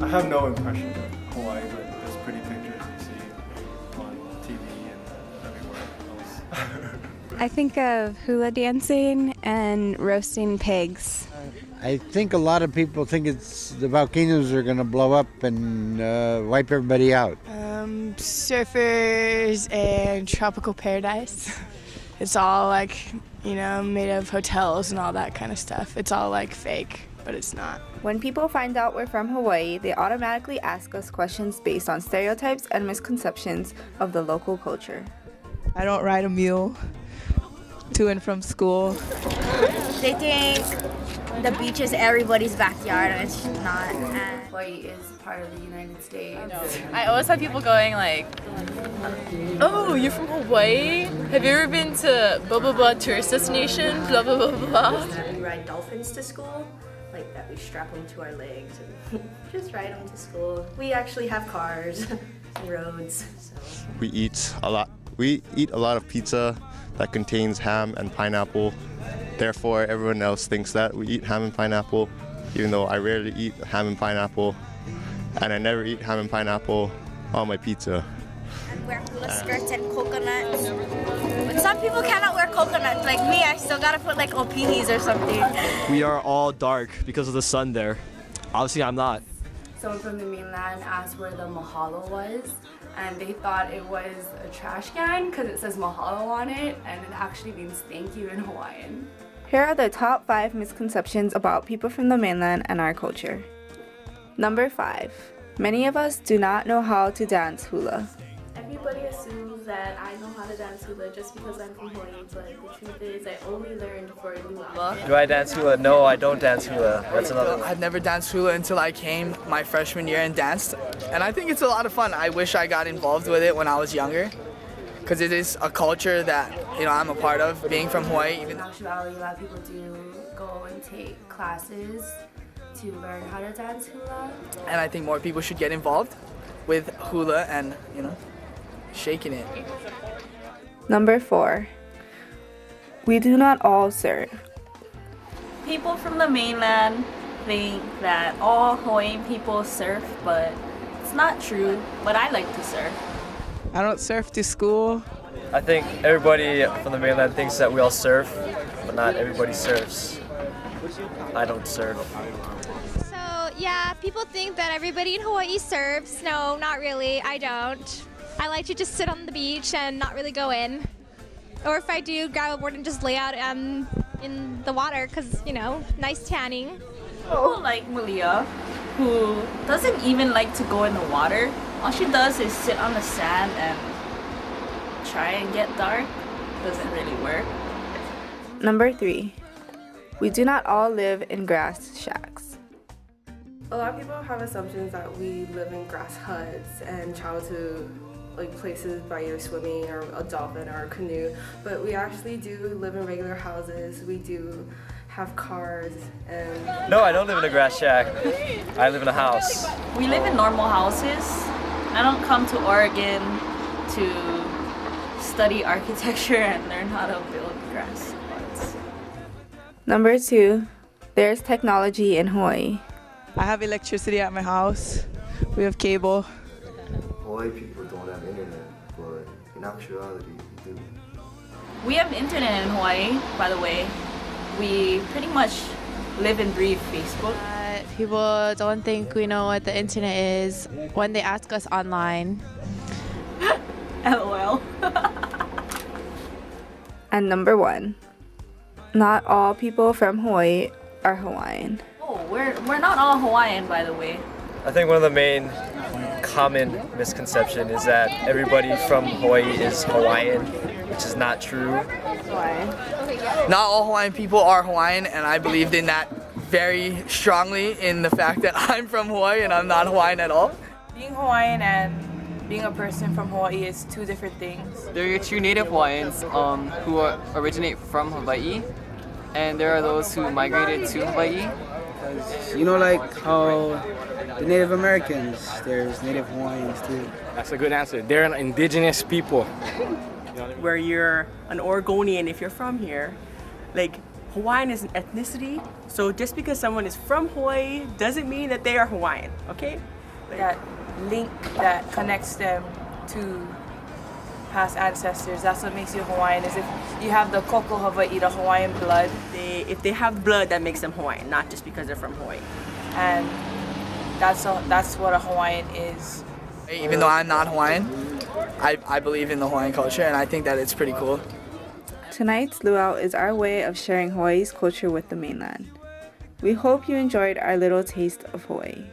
I have no impression of Hawaii, but there's pretty pictures you see on TV and everywhere else. I think of hula dancing and roasting pigs. I think a lot of people think it's the volcanoes are going to blow up and wipe everybody out. Surfers and tropical paradise. It's all like, made of hotels and all that kind of stuff. It's all like fake, but it's not. When people find out we're from Hawaii, they automatically ask us questions based on stereotypes and misconceptions of the local culture. I don't ride a mule to and from school. They think the beach is everybody's backyard, and it's not. And Hawaii is part of the United States. I always have people going like, "Oh, you're from Hawaii? Have you ever been to blah blah blah tourist destination? Blah blah blah blah." We ride dolphins to school, like that. We strap them to our legs and just ride them to school. We actually have cars and roads. So. We eat a lot. We eat a lot of pizza that contains ham and pineapple. Therefore, everyone else thinks that we eat ham and pineapple, even though I rarely eat ham and pineapple, and I never eat ham and pineapple on my pizza. and wear hula skirts and coconuts. But some people cannot wear coconuts. Like me, I still gotta put like opinis or something. We are all dark because of the sun there. Obviously, I'm not. Someone from the mainland asked where the mahalo was, and they thought it was a trash can because it says mahalo on it, and it actually means thank you in Hawaiian. Here are the top 5 misconceptions about people from the mainland and our culture. Number 5. Many of us do not know how to dance hula. Everybody assumes that I know how to dance hula just because I'm from Hawaii, but the truth is I only learned for Luau. Do I dance hula? No, I don't dance hula. That's another one. I've never danced hula until I came my freshman year and danced. And I think it's a lot of fun. I wish I got involved with it when I was younger, because it is a culture that, I'm a part of, being from Hawaii. In actuality, a lot of people do go and take classes to learn how to dance hula. And I think more people should get involved with hula and, shaking it. Number 4. We do not all surf. People from the mainland think that all Hawaiian people surf, but it's not true. But I like to surf. I don't surf to school. I think everybody from the mainland thinks that we all surf, but not everybody surfs. I don't surf. So, yeah, people think that everybody in Hawaii surfs. No, not really. I don't. I like to just sit on the beach and not really go in. Or if I do, grab a board and just lay out in the water because, nice tanning. People like Malia, who doesn't even like to go in the water. All she does is sit on the sand and try and get dark. Doesn't really work. Number 3. We do not all live in grass shacks. A lot of people have assumptions that we live in grass huts and travel to places by either swimming or a dolphin or a canoe, but we actually do live in regular houses. We do have cars and... No, I don't live in a grass shack. I live in a house. We live in normal houses. I don't come to Oregon to study architecture and learn how to build grass huts. Number 2. There's technology in Hawaii. I have electricity at my house. We have cable. Hawaii people don't have internet, but in actuality, we do. We have internet in Hawaii, by the way. We pretty much live and breathe Facebook. People don't think we know what the internet is when they ask us online. LOL. And number 1. Not all people from Hawaii are Hawaiian. Oh, we're not all Hawaiian, by the way. I think one of the main common misconception is that everybody from Hawaii is Hawaiian, which is not true. Not all Hawaiian people are Hawaiian, and I believed in that very strongly in the fact that I'm from Hawaii and I'm not Hawaiian at all. Being Hawaiian and being a person from Hawaii is two different things. There are your true native Hawaiians who originate from Hawaii, and there are those who migrated to Hawaii. Like how the Native Americans, there's Native Hawaiians too. That's a good answer. They're an indigenous people. Where you're an Oregonian if you're from here. Hawaiian is an ethnicity, so just because someone is from Hawaii doesn't mean that they are Hawaiian, okay? that link that connects them to past ancestors. That's what makes you Hawaiian, is if you have the Koko Hawaii, the Hawaiian blood. If they have blood, that makes them Hawaiian, not just because they're from Hawaii. And that's what a Hawaiian is. Even though I'm not Hawaiian, I believe in the Hawaiian culture, and I think that it's pretty cool. Tonight's Luau is our way of sharing Hawaii's culture with the mainland. We hope you enjoyed our little taste of Hawaii.